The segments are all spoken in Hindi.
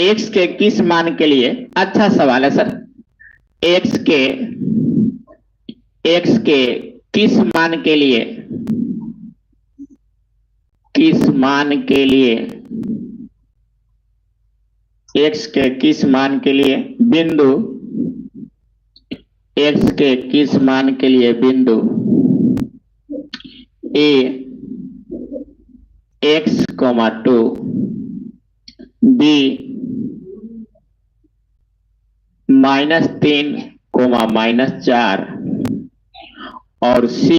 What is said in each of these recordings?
एक्स के किस मान के लिए, अच्छा सवाल है सर, एक्स के किस मान के लिए, किस मान के लिए, एक्स के किस मान के लिए बिंदु, एक्स के किस मान के लिए बिंदु ए एक्स कोमा 2, बी -3 कोमा -4 और सी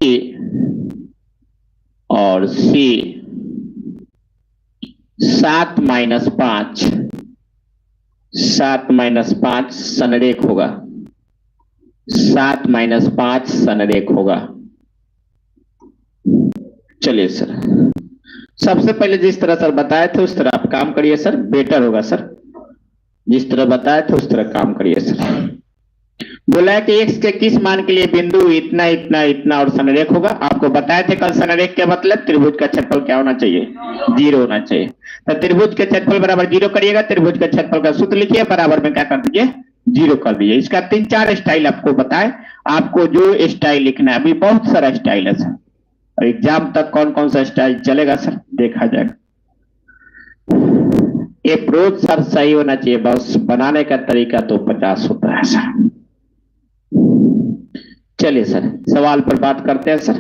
7 -5, 7 -5 संरेख होगा, 7 -5 संरेख होगा। चलिए सर, सबसे पहले जिस तरह सर बताए थे उस तरह आप काम करिए सर, बेटर होगा सर। जिस तरह बताए थे उस तरह काम करिए सर। बोला है कि एक्स के किस मान के लिए बिंदु इतना इतना इतना और संरेख होगा। आपको बताए थे कल संरेख के मतलब त्रिभुज का क्षेत्रफल क्या होना चाहिए, 0 होना चाहिए। तो त्रिभुज के क्षेत्रफल बराबर 0 करिएगा, त्रिभुज के क्षेत्रफल का सूत्र लिखिए, बराबर में क्या कर दीजिए, 0 कर दीजिए। इसका 3-4 स्टाइल आपको बताए, आपको जो स्टाइल लिखना है, अभी बहुत सारा स्टाइल है सर, और एग्जाम तक कौन कौन सा स्टाइल चलेगा सर देखा जाएगा। ये अप्रोच सर सही होना चाहिए, बस बनाने का तरीका तो 50 होता है सर। चलिए सर सवाल पर बात करते हैं सर।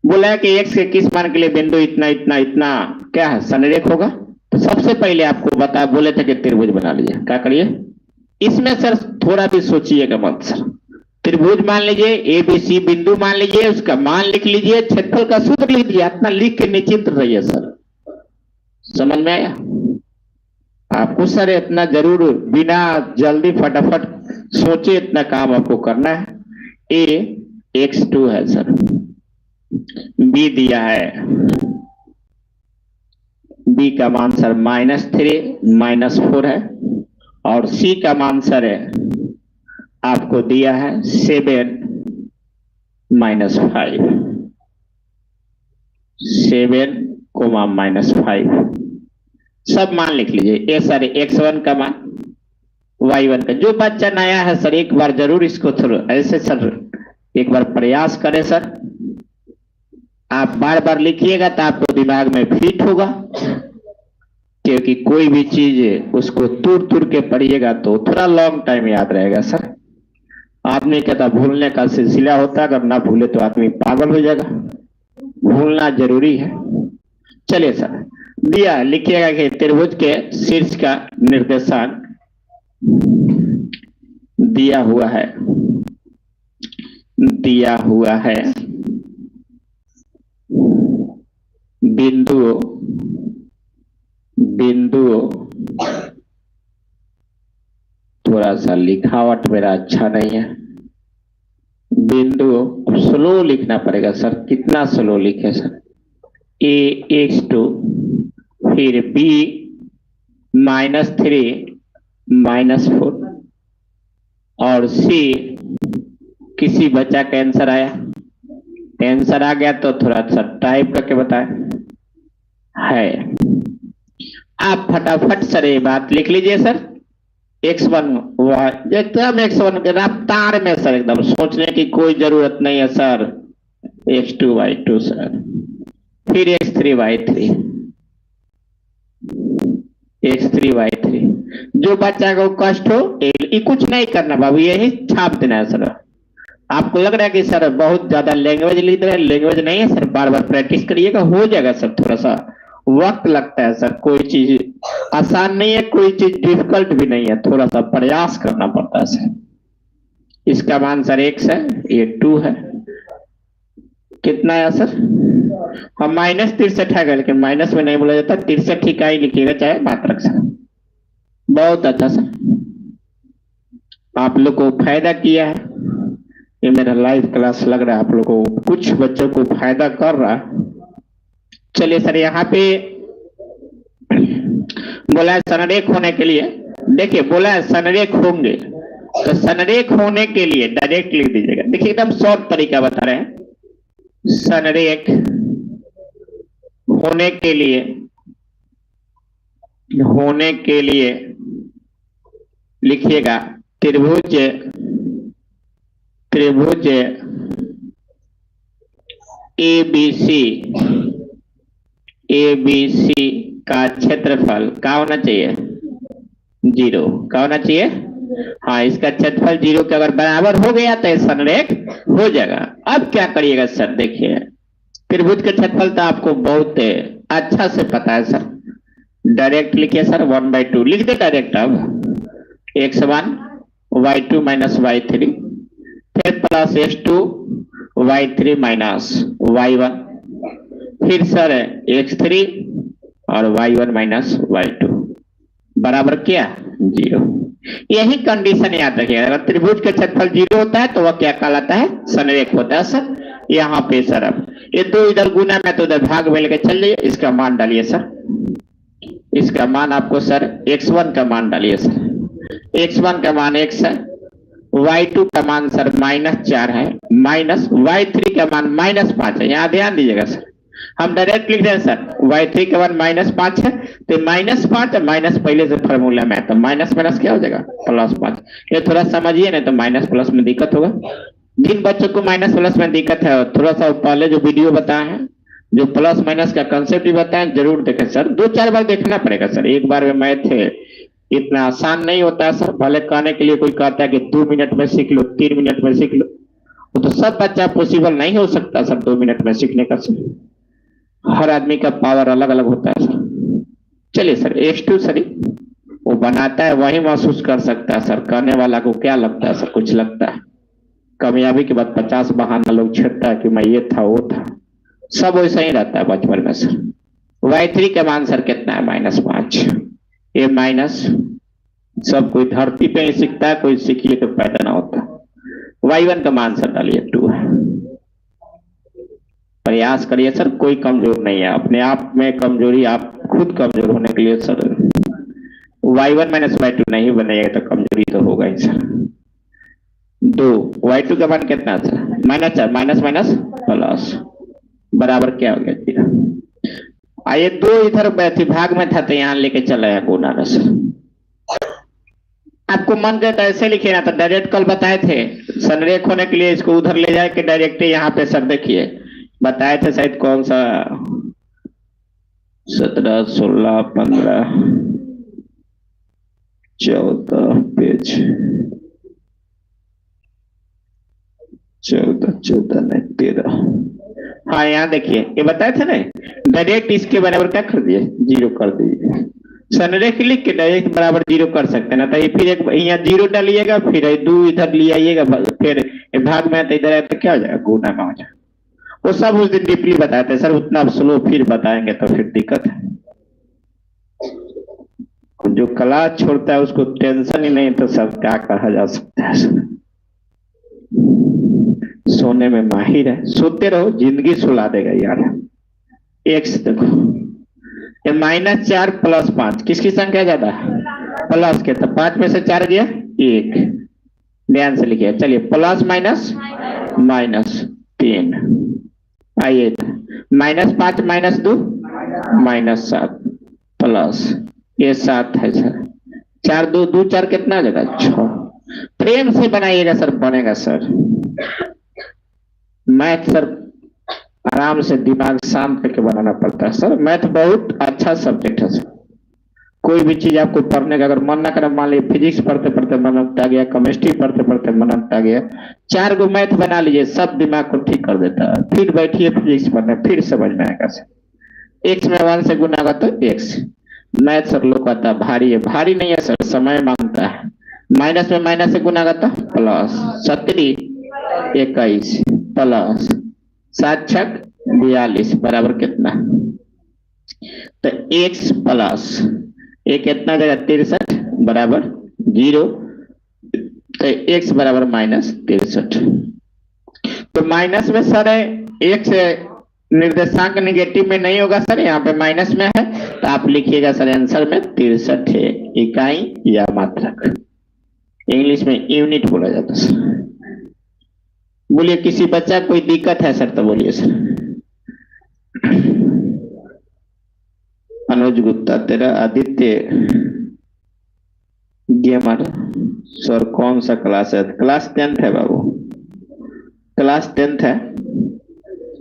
बोला है कि एक्स के किस मान के लिए बिंदु इतना इतना इतना क्या है, संरेख होगा। तो सबसे पहले आपको बता बोले थे कि त्रिभुज बना लीजिए, क्या करिए इसमें सर थोड़ा भी सोचिएगा मत सर। त्रिभुज मान लीजिए, ए बी सी बिंदु मान लीजिए, उसका मान लिख लीजिए, क्षेत्रफल का सूत्र लिख दीजिए, इतना लिख के निश्चिंत रहिए सर। समझ में आया आपको सर? इतना जरूर बिना जल्दी फटाफट सोचे इतना काम आपको करना है। ए x2 है सर, बी दिया है, बी का मान सर -3 -4 है, और सी का मान सर है आपको दिया है 7 -5, 7 -5 सब मान लिख लीजिए। ए सर x1 का मान, y1 का। जो बच्चा नया है सर एक बार जरूर इसको थोड़ा ऐसे सर एक बार प्रयास करें सर। आप बार बार लिखिएगा तो आपको दिमाग में फिट होगा, क्योंकि कोई भी चीज उसको तुर तुर के पढ़िएगा तो थोड़ा लॉन्ग टाइम याद रहेगा सर। आदमी कहता भूलने का सिलसिला होता है, अगर ना भूले तो आदमी पागल हो जाएगा, भूलना जरूरी है। चलिए सर दिया लिखिएगा कि त्रिभुज के शीर्ष का निर्देशांक दिया हुआ है, दिया हुआ है बिंदुओं थोड़ा सा लिखावट मेरा अच्छा नहीं है, बिंदु स्लो लिखना पड़ेगा सर। कितना स्लो लिखे सर? ए x2 फिर b -3 -4 और सी किसी बच्चा का आंसर आया, आंसर आ गया तो थोड़ा सा टाइप करके बताए है। आप फटाफट सर ये बात लिख लीजिए सर। x1 एकदम x1 के रफ्तार में सर, एकदम सोचने की कोई जरूरत नहीं है सर। x2 y2 सर, फिर x3 y3, x3 y3। जो बच्चा को कष्ट हो ये कुछ नहीं करना बाबू, यही छाप देना है सर। आपको लग रहा है कि सर बहुत ज्यादा लैंग्वेज लिख रहे हैं, लैंग्वेज नहीं है सर, बार बार प्रैक्टिस करिएगा, हो जाएगा सर। थोड़ा सा वक्त लगता है सर, कोई चीज आसान नहीं है, कोई चीज डिफिकल्ट भी नहीं है, थोड़ा सा प्रयास करना पड़ता है सर। इसका मान सर x है, ये 2 है, कितना है सर? हम -63 है, लेकिन माइनस में नहीं बोला जाता, 63 इकाई लिखिएगा चाहे मात्रक सर। बहुत अच्छा सर, आप लोग को फायदा किया है ये मेरा लाइव क्लास, लग रहा है आप लोगों को कुछ बच्चों को फायदा कर रहा है। चलिए सर यहाँ पे बोला है संरेख होने के लिए, देखिए बोला है संरेख होंगे, तो संरेख होने के लिए डायरेक्ट लिख दीजिएगा। देखिए एकदम शॉर्ट तरीका बता रहे हैं, संरेख होने के लिए होने के लिए लिखिएगा त्रिभुज त्रिभुज एबीसी एबीसी का क्षेत्रफल क्या होना चाहिए? 0 क्या होना चाहिए? हाँ, इसका क्षेत्रफल 0 के अगर बराबर हो गया तो संरेख हो जाएगा। अब क्या करिएगा सर, देखिए त्रिभुज का क्षेत्रफल तो आपको बहुत अच्छा से पता है सर। डायरेक्ट लिखिए सर, 1/2 लिख दे डायरेक्ट। अब x1 y2 माइनस y3 फिर plus x2 y3 minus y1 फिर सर x3 और y1 माइनस y2 बराबर क्या? 0। यही कंडीशन याद रखिएगा। अगर त्रिभुज का क्षेत्रफल 0 होता है तो वह क्या कहलाता है? संरेख होता है सर। यहाँ पे सर अब ये दो इधर गुना में तो उधर भाग में लेके चल जाइए। इसका मान डालिए सर, इसका मान आपको सर x1 का मान डालिए सर। x1 का मान x है, y2 का मान सर -4 है, माइनस y3 का मान -5 है। यहाँ ध्यान दीजिएगा सर, हम डायरेक्ट लिख रहे हैं सर y3 का मान -5 है तो -5 माइनस पहले से फॉर्मूला में है तो माइनस माइनस क्या हो जाएगा? +5। ये थोड़ा समझिए नहीं तो माइनस प्लस में दिक्कत होगा। जिन बच्चों को माइनस प्लस में दिक्कत है थोड़ा सा पहले जो वीडियो बताए हैं, जो प्लस माइनस का कंसेप्ट भी बताएं, जरूर देखें सर। 2-4 बार देखना पड़ेगा सर, एक बार में मैथ इतना आसान नहीं होता है सर। भले कहने के लिए कोई कहता है कि 2 मिनट में सीख लो, 3 मिनट में सीख लो, वो तो सब बच्चा पॉसिबल नहीं हो सकता सर 2 मिनट में सीखने का सर। हर आदमी का पावर अलग अलग होता है सर। चलिए सर, x2 सर वो बनाता है वही महसूस कर सकता है सर। कहने वाला को क्या लगता है सर? कुछ लगता है। कामयाबी के बाद 50 बहाना लोग छेड़ता है कि मैं ये था वो था, सब वैसा ही रहता है बचपन में सर। y3 का मान सर कितना है? -5। ये माइनस सब कोई धरती पे ही सीखता है, कोई सीखिए तो पैदा ना होता। y1 का मान सर डालिए 2 है। प्रयास करिए सर, कोई कमजोर नहीं है। अपने आप में कमजोरी आप खुद कमजोर होने के लिए सर y1 माइनस y2 नहीं बनेगा तो कमजोरी तो होगा ही सर। 2 y2 का मान कितना सर? -4 माइनस माइनस प्लस बराबर क्या हो गया? 0। आइए 2 इधर भाग में था तो यहाँ लेके चला है गुना में सर। आपको मन करता ऐसे लिखे ना तो डायरेक्ट कल बताए थे संरेख होने के लिए इसको उधर ले जाए के डायरेक्ट यहाँ पे सर देखिए बताए थे शायद कौन सा 17, 16, 15, 14 पेज 14 नहीं 13। हाँ यहाँ देखिए ये बताए थे ना, डायरेक्ट इसके बराबर क्या कर दिए? 0 कर दीजिए। संरेख लिख के डायरेक्ट बराबर 0 कर सकते हैं ना। तो ये फिर एक यहाँ 0 डालिएगा, फिर 2 इधर ले आइएगा, फिर भाग में तो इधर तो क्या हो जाएगा? गुना में हो जाएगा। वो सब उस दिन डीपली बताए थे सर, उतना स्लो फिर बताएंगे तो फिर दिक्कत है। जो क्लास छोड़ता है उसको टेंशन ही नहीं तो सब क्या कहा जा सकता है सर। सोने में माहिर है, सोते रहो, जिंदगी सुला देगा यार। x देखो ये -4 + 5 किसकी संख्या ज्यादा है? प्लस के, तो 5 में से 4 गया 1। ध्यान से लिखिए। चलिए प्लस माइनस -3। आइए -5 -2 -7 प्लस ये 7 है सर। 4 2 2 4 कितना जगह? 6। प्रेम से बनाइएगा सर, बनेगा सर। मैथ सर आराम से दिमाग शांत करके बनाना पड़ता है सर। मैथ बहुत अच्छा सब्जेक्ट है सर। कोई भी चीज आपको पढ़ने का अगर मन ना करे, मान लीजिए फिजिक्स पढ़ते पढ़ते मन अटका गया, केमिस्ट्री पढ़ते पढ़ते मन अटका गया, 4 गो मैथ बना लीजिए, सब दिमाग को ठीक कर देता है। फिर बैठिए फिजिक्स पढ़ने, फिर समझ में आएगा सर। x में 1 से गुना होगा तो x। मैथ सर लोग कहता है भारी है, भारी नहीं है सर, समय मांगता है। माइनस में माइनस से गुना करता प्लस 17 21 प्लस 7 6 42 बराबर कितना? तो x प्लस एक कितना जगह 63 बराबर 0, तो x बराबर -63। तो माइनस में सर x निर्देशांक निगेटिव में नहीं होगा सर, यहाँ पे माइनस में है तो आप लिखिएगा सर आंसर में 63 है, इकाई या मात्रक। इंग्लिश में यूनिट बोला जाता है सर। बोलिए किसी बच्चा कोई दिक्कत है सर तो बोलिए सर। अनुज गुप्ता तेरा आदित्य गेमर सर कौन सा क्लास है? क्लास 10th है बाबू, क्लास 10th है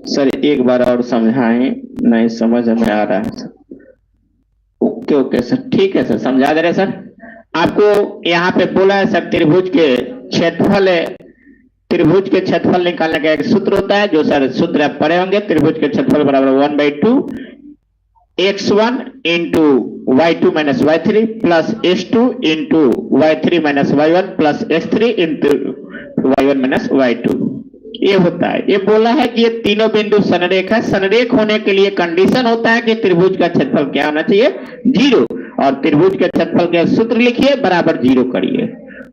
सर। एक बार और समझाएं, नहीं समझ में आ रहा है सर। ओके ओके सर, ठीक है सर, समझा दे रहे सर। आपको यहाँ पे बोला है सर, त्रिभुज के क्षेत्रफल है, त्रिभुज के क्षेत्रफल निकालने का एक सूत्र होता है, जो सर सूत्र आप पढ़े होंगे। त्रिभुज के क्षेत्रफल बराबर 1/2 x1 into y2 minus y3 plus x2 into y3 minus y1 plus x3 into y1 minus y2, ये होता है। ये बोला है कि ये तीनों बिंदु समरेख है। समरेख होने के लिए कंडीशन होता है कि त्रिभुज का क्षेत्रफल क्या होना चाहिए? 0। और त्रिभुज के क्षेत्रफल का सूत्र लिखिए, बराबर 0 करिए।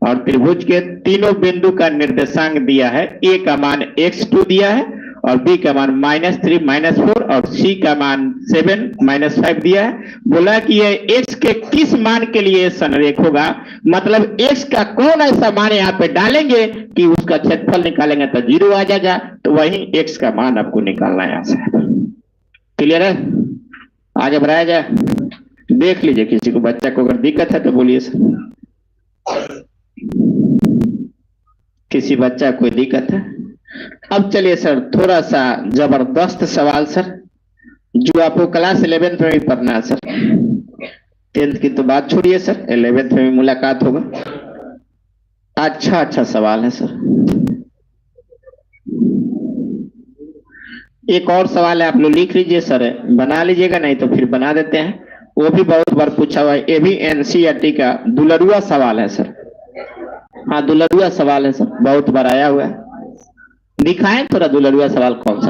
और त्रिभुज के तीनों बिंदु का निर्देशांक दिया है, a का मान x2 दिया है, और b का मान -3 -4 और c का मान 7 -5 दिया है। बोला कि ये x के किस मान के लिए समरेख होगा, मतलब x का कौन ऐसा मान यहाँ पे डालेंगे कि उसका क्षेत्रफल निकालेंगे तो 0 आ जाएगा। तो वही x का मान आपको निकालना है यहाँ से। क्लियर है? आगे बढ़ाया जाए, देख लीजिए। किसी को बच्चा को अगर दिक्कत है तो बोलिए सर। किसी बच्चा कोई दिक्कत है? अब चलिए सर, थोड़ा सा जबरदस्त सवाल सर, जो आपको क्लास 11th में भी पढ़ना है सर। 10th की तो बात छोड़िए सर, 11th में भी मुलाकात होगा। अच्छा सवाल है सर। एक और सवाल है, आप लोग लिख लीजिए सर, बना लीजिएगा, नहीं तो फिर बना देते हैं। वो भी बहुत बार पूछा हुआ है, ये भी एनसीईआरटी का दुलरुआ सवाल है सर। हाँ, दुलरुआ सवाल है सर, बहुत बार आया हुआ है। दिखाएं थोड़ा दुलरुआ सवाल कौन सा।